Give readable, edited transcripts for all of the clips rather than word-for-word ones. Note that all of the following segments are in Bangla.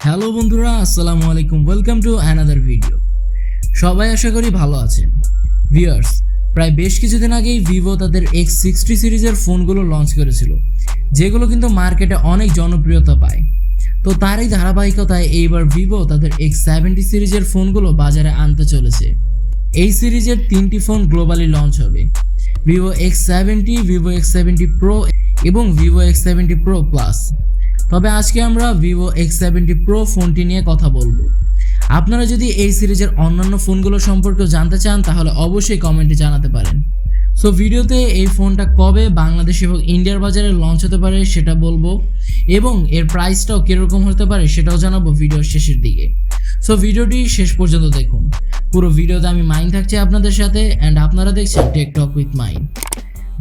হ্যালো বন্ধুরা, আসসালামু আলাইকুম। Welcome to another video. সবাই আশা করি ভালো আছেন। ভিউয়ার্স, প্রায় বেশ কিছুদিন আগেই ভিভো তাদের X60 সিরিজের ফোনগুলো লঞ্চ করেছিল, যেগুলো কিন্তু মার্কেটে অনেক জনপ্রিয়তা পায়। তো তারই ধারাবাহিকতায় এইবার ভিভো তাদের X70 সিরিজের ফোনগুলো বাজারে আনতে চলেছে। এই সিরিজের 3টি ফোন গ্লোবালি লঞ্চ হবে: Vivo X70, Vivo X70 Pro এবং ভিভো X70 Pro Plus। তবে আজকে আমরা ভিভো X70 Pro ফোনটি নিয়ে কথা বলবো। আপনারা যদি এই সিরিজের অন্যান্য ফোনগুলো সম্পর্কে জানতে চান তাহলে অবশ্যই কমেন্টে জানাতে পারেন। সো ভিডিওতে এই ফোনটা কবে বাংলাদেশ এবং ইন্ডিয়ার বাজারে লঞ্চ হতে পারে সেটা বলবো, এবং এর প্রাইসটাও কীরকম হতে পারে সেটাও জানাবো ভিডিওর শেষের দিকে। সো ভিডিওটি শেষ পর্যন্ত দেখুন। পুরো ভিডিওতে আমি মাইন থাকছি আপনাদের সাথে, অ্যান্ড আপনারা দেখছেন tech talk with mine.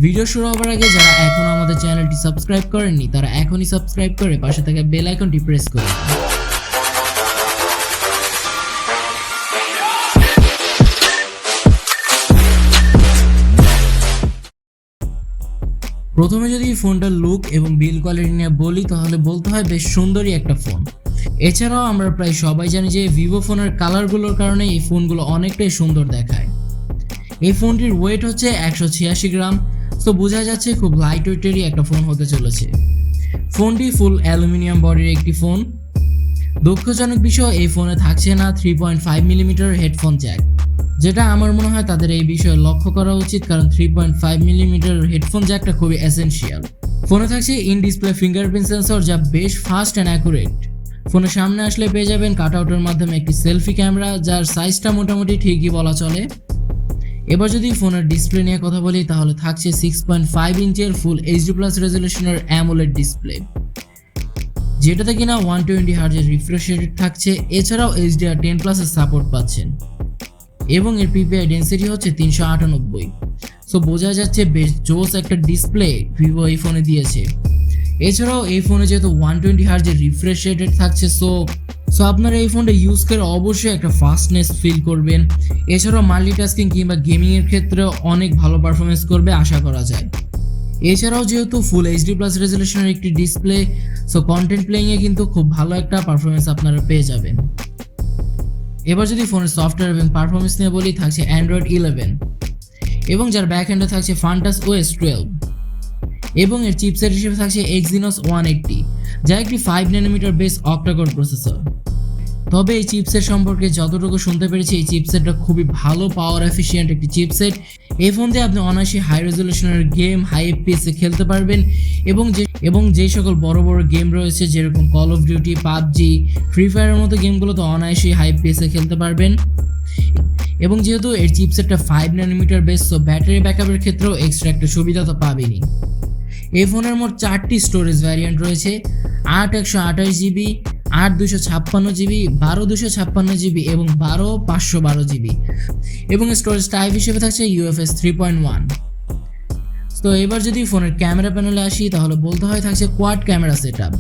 Video শুরু হওয়ার আগে যারা এখনো আমাদের চ্যানেলটি সাবস্ক্রাইব করেননি তারা এখনই সাবস্ক্রাইব করে পাশে থাকা বেল আইকনটি প্রেস করুন। প্রথমে যদি ফোনটার লুক এবং বিল্ড কোয়ালিটি নিয়ে বলি তাহলে বলতে হয় বেশ সুন্দরই একটা ফোন। এছাড়াও আমরা প্রায় সবাই জানি যে ভিভো ফোনের কালারগুলোর কারণে এই ফোনগুলো অনেকটাই সুন্দর দেখায়। এই ফোনটির ওয়েট হচ্ছে 186 গ্রাম, তো বোঝা যাচ্ছে খুব লাইট ওয়েটেরই একটা ফোন হতে চলেছে। ফোনটি ফুল অ্যালুমিনিয়াম বডির একটি ফোন। দুঃখজনক বিষয়, এই ফোনে থাকছে না 3.5 মিলিমিটার হেডফোন জ্যাক, যেটা আমার মনে হয় তাদের এই বিষয়ে লক্ষ্য করা উচিত, কারণ 3.5 মিলিমিটার হেডফোন জ্যাকটা খুবই এসেনশিয়াল। ফোনে থাকছে ইন ডিসপ্লে ফিঙ্গারপ্রিন্ট সেন্সর, যা বেশ ফাস্ট অ্যান্ড অ্যাকুরেট। ফোনের সামনে আসলে পেয়ে যাবেন কাটআউটের মাধ্যমে একটি সেলফি ক্যামেরা, যার সাইজটা মোটামুটি ঠিকই বলা চলে। এবার যদি ফোনের ডিসপ্লে নিয়ে কথা বলি তাহলে থাকছে 6.5 ইঞ্চের ফুল HD+ রেজলিউশনের অ্যামোলেড ডিসপ্লে, যেটাতে কিনা 120 হার্জের রিফ্রেশ রেট থাকছে। এছাড়াও HDR10+ এর সাপোর্ট পাচ্ছেন, এবং এর PPI ডেন্সিটি হচ্ছে 398। সো বোঝা যাচ্ছে বেশ জোস একটা ডিসপ্লে ভিভো এই ফোনে দিয়েছে। এছাড়াও এই ফোনে যেহেতু 120 হার্জের রিফ্রেশ রেট থাকছে, সো আপনারা এই ফোনটা ইউজ করে অবশ্যই একটা ফাস্টনেস ফিল করবেন। এছাড়াও মাল্টিটাস্কিং কিংবা গেমিংয়ের ক্ষেত্রেও অনেক ভালো পারফরমেন্স করবে আশা করা যায়। এছাড়াও যেহেতু ফুল HD+ রেজলিউশনের একটি ডিসপ্লে, সো কন্টেন্ট প্লেইংয়ে কিন্তু খুব ভালো একটা পারফরমেন্স আপনারা পেয়ে যাবেন। এবার যদি ফোনের সফটওয়্যার এবং পারফরমেন্স নিয়ে বলি, থাকছে Android 11, এবং যার ব্যাক এন্ডে থাকছে Fantas OS 12, এবং এর চিপসেট হিসেবে থাকছে Exynos 180, যা একটি 5 ন্যানোমিটার বেস অক্টাকোর প্রসেসর। তবে এই চিপসেট সম্পর্কে যতটুকু শুনতে পেরেছি, এই চিপসেটটা খুবই ভালো পাওয়ার এফিশিয়েন্ট একটি চিপসেট। এই ফোন দিয়ে আপনি অনায়াসে হাই রেজলিউশনের গেম হাই FPS খেলতে পারবেন, এবং যেই সকল বড় বড় গেম রয়েছে যেরকম call of duty, PUBG, free ফায়ারের মতো গেমগুলো তো অনায়াসে হাই FPS খেলতে পারবেন। এবং যেহেতু এর চিপসেটটা 5 ন্যানোমিটার বেস, তো ব্যাটারি ব্যাকআপের ক্ষেত্রেও এক্সট্রা একটা সুবিধা তো পাবেনই। এই ফোনের মোট 4টি স্টোরেজ ভ্যারিয়েন্ট রয়েছে: 8 128 GB, 8 256 GB, 12 256 GB এবং 12 512 GB, এবং স্টোরেজ টাইপ হিসেবে থাকছে UFS 3.1। তো এবার যদি ফোনের ক্যামেরা প্যানেলে আসি তাহলে বলতে হয় থাকছে কোয়াড ক্যামেরা সেটআপ,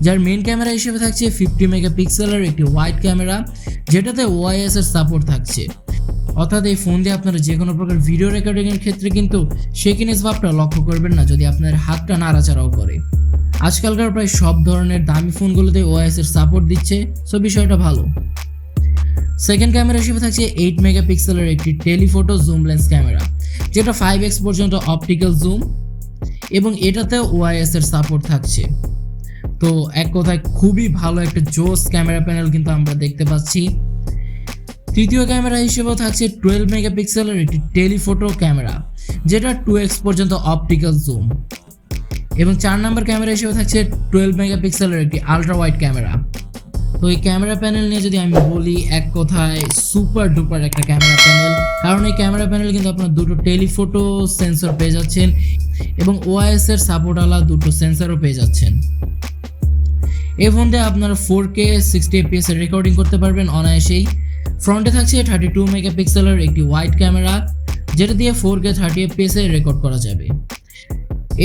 যার মেইন ক্যামেরা হিসেবে থাকছে 50 মেগাপিক্সেলের একটি ওয়াইড ক্যামেরা, যেটাতে OIS এর সাপোর্ট থাকছে। অর্থাৎ এই ফোন দিয়ে আপনারা যে কোনো প্রকার ভিডিও রেকর্ডিংয়ের ক্ষেত্রে কিন্তু শেকিনেস ভাবটা লক্ষ্য করবেন না যদি আপনার হাতটা নাড়াচাড়াও করে। আজকালকার প্রায় সব ধরনের দামি ফোনগুলোতে OIS এর সাপোর্ট দিচ্ছে, সো বিষয়টা ভালো। সেকেন্ড ক্যামেরা হিসেবে থাকছে 8 মেগাপিক্সেলের একটি টেলিফোটো জুম লেন্স ক্যামেরা, যেটা 5x পর্যন্ত অপটিক্যাল জুম, এবং এটাতেও OIS এর সাপোর্ট থাকছে। তো এক কথায় খুবই ভালো একটা জোস ক্যামেরা প্যানেল কিন্তু আমরা দেখতে পাচ্ছি। তৃতীয় ক্যামেরা হিসেবেও থাকছে 12 মেগাপিক্সেলের একটি টেলিফোটো ক্যামেরা, যেটা 2x পর্যন্ত অপটিক্যাল জুম, এবং 4 নম্বর ক্যামেরা হিসেবে থাকছে 12 মেগাপিক্সেলের একটি আলট্রা ওয়াইড ক্যামেরা। তো এই ক্যামেরা প্যানেল নিয়ে যদি আমি বলি, এক কথায় সুপার ডুপার একটা ক্যামেরা প্যানেল, কারণ এই ক্যামেরা প্যানেল কিন্তু আপনার দুটো টেলিফোটো সেন্সর পেয়ে যাচ্ছেন, এবং OIS এর সাপোর্টওয়ালা দুটো সেন্সরও পেয়ে যাচ্ছেন। এই ফোন দিয়ে আপনারা 4K 60 FPS এর রেকর্ডিং করতে পারবেন অনায়াসেই। ফ্রন্টে থাকছে 32 মেগাপিক্সেলের একটি ওয়াইড ক্যামেরা, যেটা দিয়ে 4K 30 FPS এ রেকর্ড করা যাবে।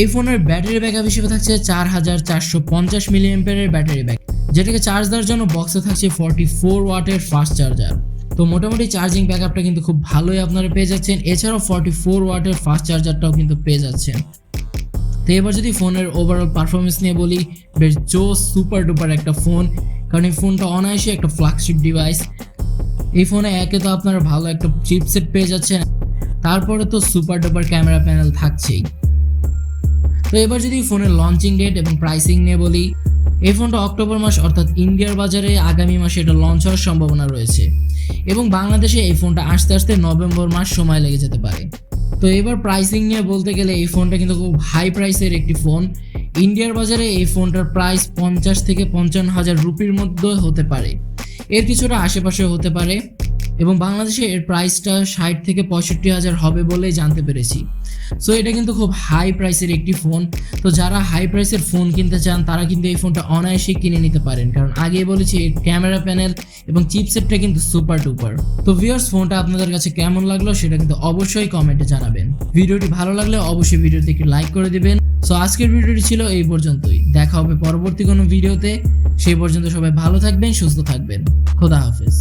এই ফোনের ব্যাটারি ব্যাকআপ হিসেবে থাকছে 4450 মিলিঅ্যাম্পিয়ারের ব্যাটারি ব্যাকআপ, যেটাকে চার্জ দেওয়ার জন্য বক্সে থাকছে 44 ওয়াটের ফাস্ট চার্জার। তো মোটামুটি চার্জিং ব্যাকআপটা কিন্তু খুব ভালোই আপনারা পেয়ে যাচ্ছেন। এছাড়াও 44 ওয়াটের ফাস্ট চার্জারটাও কিন্তু পেয়ে যাচ্ছেন। তো এবার যদি ফোনের ওভারঅল পারফরমেন্স নিয়ে বলি, বেশ জোস সুপার ডুপার একটা ফোন। কারণ এই ফোনটা অনায়াসে একটা ফ্ল্যাগশিপ ডিভাইস। এই ফোনে একে তো আপনারা ভালো একটা চিপসেট পেয়ে যাচ্ছেন, তারপরে তো সুপার ডুপার ক্যামেরা প্যানেল থাকছেই। তো এবার যদি ফোনের লঞ্চিং ডেট এবং প্রাইসিং নিয়ে বলি, এই ফোনটা অক্টোবর মাস অর্থাৎ ইন্ডিয়ার বাজারে আগামী মাসে এটা লঞ্চ হওয়ার সম্ভাবনা রয়েছে এবং বাংলাদেশে এই ফোনটা আসতে আসতে নভেম্বর মাস সময় লেগে যেতে পারে। তো এবার প্রাইসিং নিয়ে বলতে গেলে এই ফোনটা কিন্তু খুব হাই প্রাইসের একটি ফোন। ইন্ডিয়ার বাজারে এই ফোনটার প্রাইস 50 থেকে 55,000 রুপির মধ্যে হতে পারে, এর কিছুটা আশেপাশে হতে পারে, এবং বাংলাদেশে এর প্রাইসটা 60 থেকে 65,000 হবে বলেই জানতে পেরেছি। সো এটা কিন্তু খুব হাই প্রাইসের একটি ফোন। তো যারা হাই প্রাইসের ফোন কিনতে চান তারা কিন্তু এই ফোনটা অনায়াসে কিনে নিতে পারেন, কারণ আগেই বলেছি এর ক্যামেরা প্যানেল এবং চিপসেটটা কিন্তু সুপার ডুপার। তো ভিউয়ার্স, ফোনটা আপনাদের কাছে কেমন লাগলো সেটা কিন্তু অবশ্যই কমেন্টে জানাবেন। ভিডিওটি ভালো লাগলে অবশ্যই ভিডিওতে একটি লাইক করে দিবেন। সো আজকের ভিডিওটি ছিল এই পর্যন্তই, দেখা হবে পরবর্তী কোনো ভিডিওতে। সেই পর্যন্ত সবাই ভালো থাকবেন, সুস্থ থাকবেন। খোদা হাফেজ।